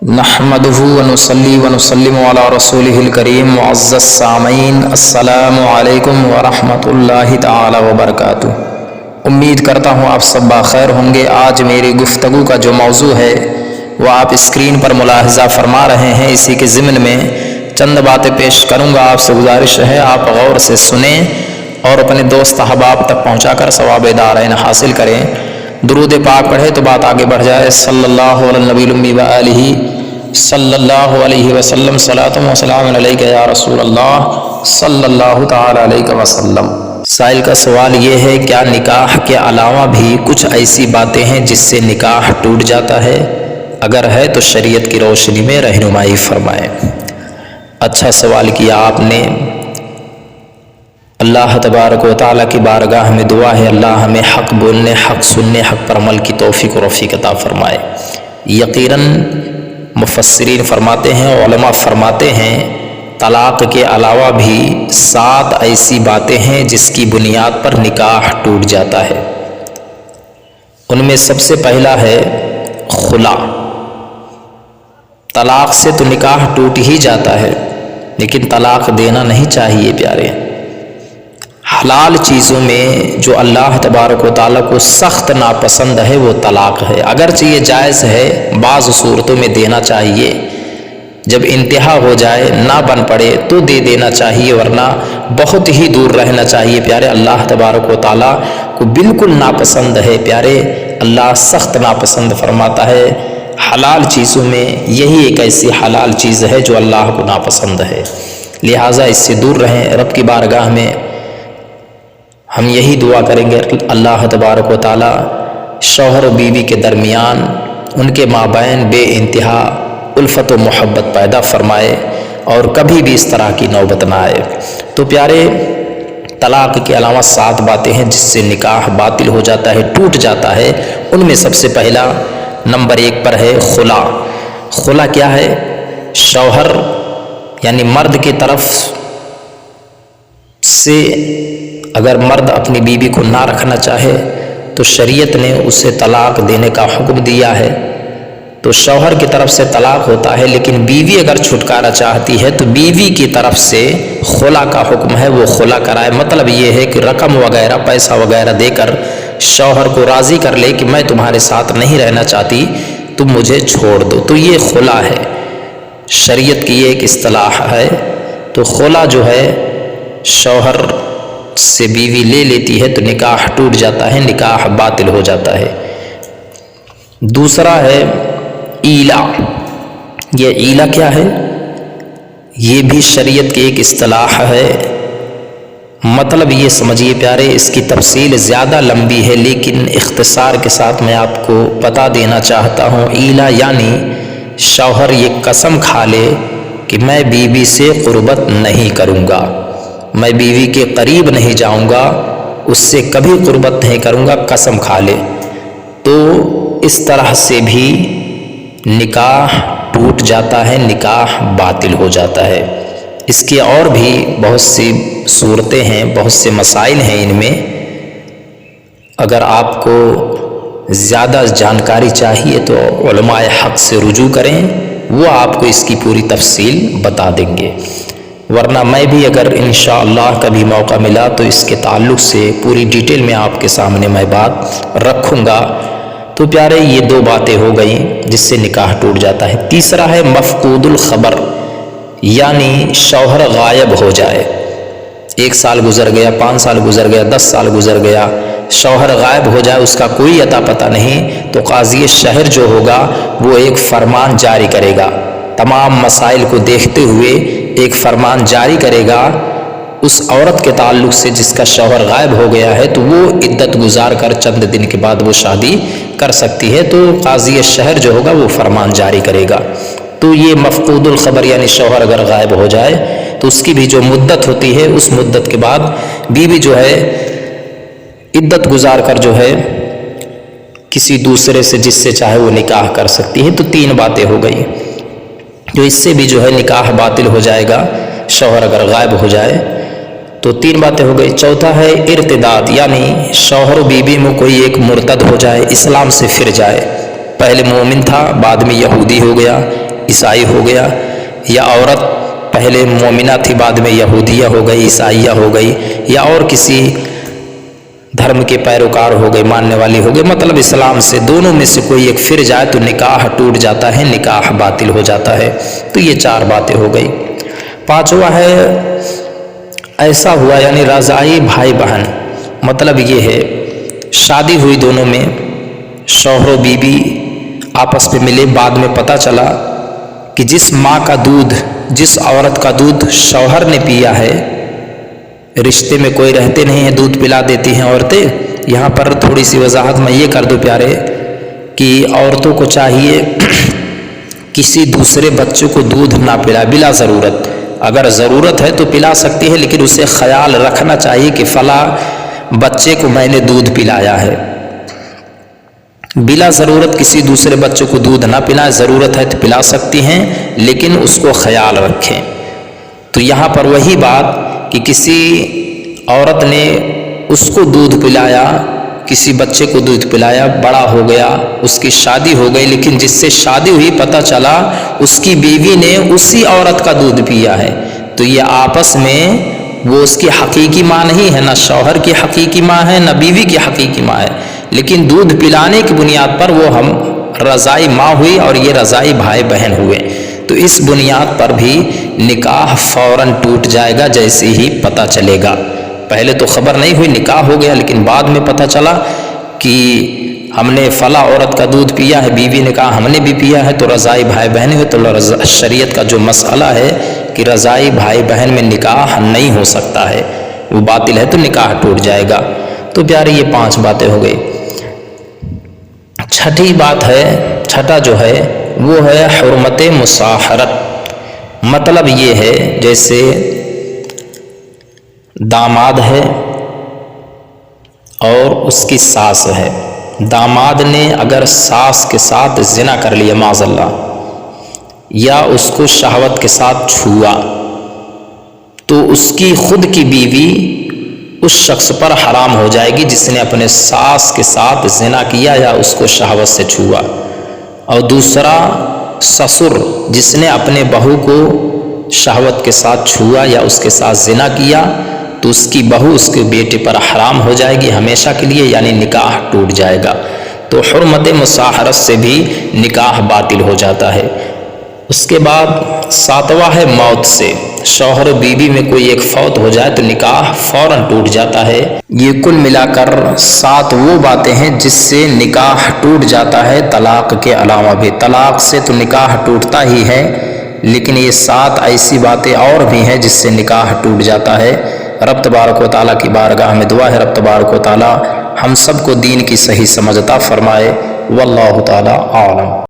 نحمده ونصلي ونسلم على رسوله الكريم معزز سامعین السلام علیکم ورحمۃ اللہ تعالی وبرکاتہ۔ امید کرتا ہوں آپ سب بخیر ہوں گے۔ آج میری گفتگو کا جو موضوع ہے وہ آپ اسکرین پر ملاحظہ فرما رہے ہیں، اسی کے ضمن میں چند باتیں پیش کروں گا۔ آپ سے گزارش ہے آپ غور سے سنیں اور اپنے دوست احباب تک پہنچا کر ثواب دارین حاصل کریں۔ درود پاک پڑھے تو بات آگے بڑھ جائے۔ صلی اللہ علی النبی الامی و آلہ صلی اللہ علیہ وسلم، صلاۃ و سلام علیک یا رسول اللہ صلی اللہ تعالی علیہ وسلم۔ سائل کا سوال یہ ہے، کیا نکاح کے علاوہ بھی کچھ ایسی باتیں ہیں جس سے نکاح ٹوٹ جاتا ہے؟ اگر ہے تو شریعت کی روشنی میں رہنمائی فرمائیں۔ اچھا سوال کیا آپ نے۔ اللہ تبارک و تعالیٰ کی بارگاہ میں دعا ہے اللہ ہمیں حق بولنے، حق سننے، حق پر عمل کی توفیق و رفیق عطا فرمائے۔ یقیناً مفسرین فرماتے ہیں، علماء فرماتے ہیں، طلاق کے علاوہ بھی 7 ایسی باتیں ہیں جس کی بنیاد پر نکاح ٹوٹ جاتا ہے۔ ان میں سب سے پہلا ہے خلا۔ طلاق سے تو نکاح ٹوٹ ہی جاتا ہے، لیکن طلاق دینا نہیں چاہیے پیارے۔ حلال چیزوں میں جو اللہ تبارک و تعالیٰ کو سخت ناپسند ہے وہ طلاق ہے۔ اگرچہ یہ جائز ہے، بعض صورتوں میں دینا چاہیے، جب انتہا ہو جائے نہ بن پڑے تو دے دینا چاہیے، ورنہ بہت ہی دور رہنا چاہیے پیارے۔ اللہ تبارک و تعالیٰ کو بالکل ناپسند ہے پیارے، اللہ سخت ناپسند فرماتا ہے۔ حلال چیزوں میں یہی ایک ایسی حلال چیز ہے جو اللہ کو ناپسند ہے، لہٰذا اس سے دور رہیں۔ رب کی بارگاہ میں ہم یہی دعا کریں گے اللہ تبارک و تعالیٰ شوہر و بیوی کے درمیان، ان کے مابین بے انتہا الفت و محبت پیدا فرمائے اور کبھی بھی اس طرح کی نوبت نہ آئے۔ تو پیارے، طلاق کے علاوہ 7 باتیں ہیں جس سے نکاح باطل ہو جاتا ہے، ٹوٹ جاتا ہے۔ ان میں سب سے پہلا نمبر 1 پر ہے خلا۔ خلا کیا ہے؟ شوہر یعنی مرد کی طرف سے اگر مرد اپنی بیوی کو نہ رکھنا چاہے تو شریعت نے اسے طلاق دینے کا حکم دیا ہے۔ تو شوہر کی طرف سے طلاق ہوتا ہے، لیکن بیوی اگر چھٹکارا چاہتی ہے تو بیوی کی طرف سے خلا کا حکم ہے، وہ خلا کرائے۔ مطلب یہ ہے کہ رقم وغیرہ، پیسہ وغیرہ دے کر شوہر کو راضی کر لے کہ میں تمہارے ساتھ نہیں رہنا چاہتی، تم مجھے چھوڑ دو، تو یہ خلا ہے۔ شریعت کی ایک اصطلاح ہے۔ تو خلا جو ہے شوہر سے بیوی لے لیتی ہے تو نکاح ٹوٹ جاتا ہے، نکاح باطل ہو جاتا ہے۔ دوسرا ہے ایلا۔ یہ ایلا کیا ہے؟ یہ بھی شریعت کی ایک اصطلاح ہے۔ مطلب یہ سمجھیے پیارے، اس کی تفصیل زیادہ لمبی ہے لیکن اختصار کے ساتھ میں آپ کو بتا دینا چاہتا ہوں۔ ایلا یعنی شوہر یہ قسم کھا لے کہ میں بیوی سے قربت نہیں کروں گا، میں بیوی کے قریب نہیں جاؤں گا، اس سے کبھی قربت نہیں کروں گا، قسم کھا لے، تو اس طرح سے بھی نکاح ٹوٹ جاتا ہے، نکاح باطل ہو جاتا ہے۔ اس کے اور بھی بہت سی صورتیں ہیں، بہت سے مسائل ہیں ان میں۔ اگر آپ کو زیادہ جانکاری چاہیے تو علماء حق سے رجوع کریں، وہ آپ کو اس کی پوری تفصیل بتا دیں گے، ورنہ میں بھی اگر انشاءاللہ کبھی موقع ملا تو اس کے تعلق سے پوری ڈیٹیل میں آپ کے سامنے میں بات رکھوں گا۔ تو پیارے، یہ 2 باتیں ہو گئیں جس سے نکاح ٹوٹ جاتا ہے۔ تیسرا ہے مفقود الخبر، یعنی شوہر غائب ہو جائے۔ 1 سال گزر گیا، 5 سال گزر گیا، 10 سال گزر گیا، شوہر غائب ہو جائے، اس کا کوئی اتا پتہ نہیں، تو قاضی شہر جو ہوگا وہ ایک فرمان جاری کرے گا، تمام مسائل کو دیکھتے ہوئے ایک فرمان جاری کرے گا اس عورت کے تعلق سے جس کا شوہر غائب ہو گیا ہے، تو وہ عدت گزار کر چند دن کے بعد وہ شادی کر سکتی ہے۔ تو قاضی شہر جو ہوگا وہ فرمان جاری کرے گا۔ تو یہ مفقود الخبر یعنی شوہر اگر غائب ہو جائے تو اس کی بھی جو مدت ہوتی ہے، اس مدت کے بعد بیوی جو ہے عدت گزار کر جو ہے کسی دوسرے سے جس سے چاہے وہ نکاح کر سکتی ہے۔ تو 3 باتیں ہو گئی جو اس سے بھی جو ہے نکاح باطل ہو جائے گا، شوہر اگر غائب ہو جائے تو 3 باتیں ہو گئی۔ چوتھا ہے ارتداد، یعنی شوہر و بیوی میں کوئی ایک مرتد ہو جائے، اسلام سے پھر جائے، پہلے مومن تھا بعد میں یہودی ہو گیا، عیسائی ہو گیا، یا عورت پہلے مومنہ تھی بعد میں یہودیہ ہو گئی، عیسائیہ ہو گئی، یا اور کسی دھرم کے پیروکار ہو گئے، ماننے والی ہو گئی، مطلب اسلام سے دونوں میں سے کوئی ایک پھر جائے تو نکاح ٹوٹ جاتا ہے، نکاح باطل ہو جاتا ہے۔ تو یہ 4 باتیں ہو گئی۔ 5واں ہے ایسا ہوا، یعنی رضائی بھائی بہن، مطلب یہ ہے شادی ہوئی دونوں میں، شوہر و بیوی آپس میں ملے، بعد میں پتہ چلا کہ جس ماں کا دودھ، جس عورت کا دودھ شوہر نے پیا ہے، رشتے میں کوئی رہتے نہیں ہیں، دودھ پلا دیتی ہیں عورتیں۔ یہاں پر تھوڑی سی وضاحت میں یہ کر دوں پیارے کہ عورتوں کو چاہیے کسی دوسرے بچے کو دودھ نہ پلائے بلا ضرورت، اگر ضرورت ہے تو پلا سکتی ہے، لیکن اسے خیال رکھنا چاہیے کہ فلاں بچے کو میں نے دودھ پلایا ہے۔ بلا ضرورت کسی دوسرے بچے کو دودھ نہ پلائیں، ضرورت ہے تو پلا سکتی ہیں لیکن اس کو خیال رکھیں۔ تو یہاں پر وہی بات کہ کسی عورت نے اس کو دودھ پلایا، کسی بچے کو دودھ پلایا، بڑا ہو گیا، اس کی شادی ہو گئی، لیکن جس سے شادی ہوئی پتہ چلا اس کی بیوی نے اسی عورت کا دودھ پیا ہے، تو یہ آپس میں وہ اس کی حقیقی ماں نہیں ہے، نہ شوہر کی حقیقی ماں ہے نہ بیوی کی حقیقی ماں ہے، لیکن دودھ پلانے کی بنیاد پر وہ ہم رضائی ماں ہوئی اور یہ رضائی بھائی بہن ہوئے۔ تو اس بنیاد پر بھی نکاح فوراً ٹوٹ جائے گا جیسے ہی پتہ چلے گا۔ پہلے تو خبر نہیں ہوئی، نکاح ہو گیا، لیکن بعد میں پتہ چلا کہ ہم نے فلاں عورت کا دودھ پیا ہے، بیوی نے کہا ہم نے بھی پیا ہے، تو رضائی بھائی بہن ہوئے۔ تو شریعت کا جو مسئلہ ہے کہ رضائی بھائی بہن میں نکاح نہیں ہو سکتا ہے، وہ باطل ہے، تو نکاح ٹوٹ جائے گا۔ تو پیارے یہ 5 باتیں ہو گئی۔ چھٹی بات ہے، چھٹا جو ہے وہ ہے حرمت مصاہرت، مطلب یہ ہے جیسے داماد ہے اور اس کی ساس ہے، داماد نے اگر ساس کے ساتھ زنا کر لیا معاذ اللہ، یا اس کو شہوت کے ساتھ چھوا، تو اس کی خود کی بیوی اس شخص پر حرام ہو جائے گی جس نے اپنے ساس کے ساتھ زنا کیا یا اس کو شہوت سے چھوا۔ اور دوسرا سسر، جس نے اپنے بہو کو شہوت کے ساتھ چھوا یا اس کے ساتھ زنا کیا، تو اس کی بہو اس کے بیٹے پر حرام ہو جائے گی ہمیشہ کے لیے، یعنی نکاح ٹوٹ جائے گا۔ تو حرمت مصاہرت سے بھی نکاح باطل ہو جاتا ہے۔ اس کے بعد 7واں ہے موت سے، شوہر و بیوی میں کوئی ایک فوت ہو جائے تو نکاح فوراً ٹوٹ جاتا ہے۔ یہ کل ملا کر 7 وہ باتیں ہیں جس سے نکاح ٹوٹ جاتا ہے، طلاق کے علاوہ بھی۔ طلاق سے تو نکاح ٹوٹتا ہی ہے، لیکن یہ 7 ایسی باتیں اور بھی ہیں جس سے نکاح ٹوٹ جاتا ہے۔ رب تبارک و تعالیٰ کی بارگاہ میں دعا ہے، رب تبارک و تعالیٰ ہم سب کو دین کی صحیح سمجھ عطا فرمائے۔ واللہ تعالیٰ اعلم۔